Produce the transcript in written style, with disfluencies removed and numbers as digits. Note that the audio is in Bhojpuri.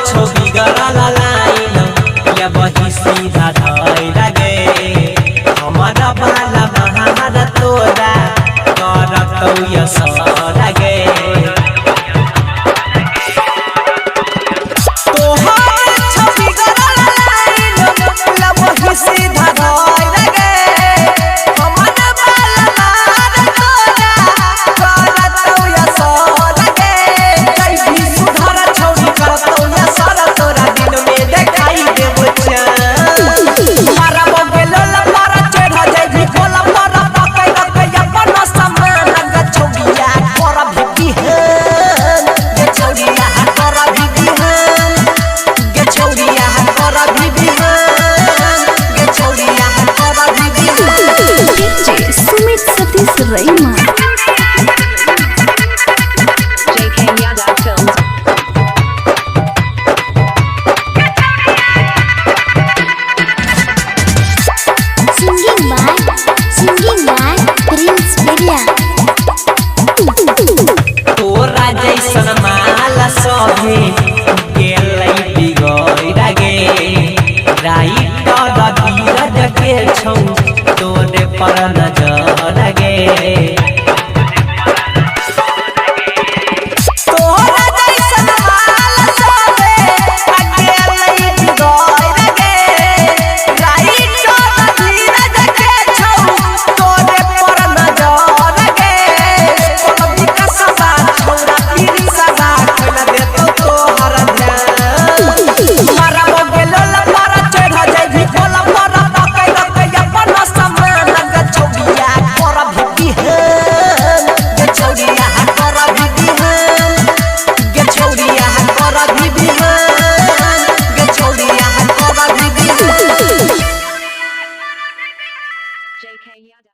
छवि गला लाइन या बही सीधा धाई लगे हमारा बाला महारा तोरा करतौ यसर लगे तोहर छवि गला लाइन या बही सीधा धाई लगे हमारा बाला महारा तोरा करतौ यसर लगे जय भी सुधार छौरी करतौ यसर तोरा दिन में देखाई देबो मारा बगेलो लपारा चढ़ा जाय भी बोला मारा पकै रखै अपन समान ग छौरिया कर बिबिहन गे छौरिया कर बिबिहन गे छौरिया कर बिबिहन गे छौरिया कर बिबिहन DJ Sumit Satish रईमा JK Yadav Films. Singing by Prince Peria. तोरा जैसन माला सभे गेलै बिगड़ गे राइट धीरज के छौ तोरे पर नजर गे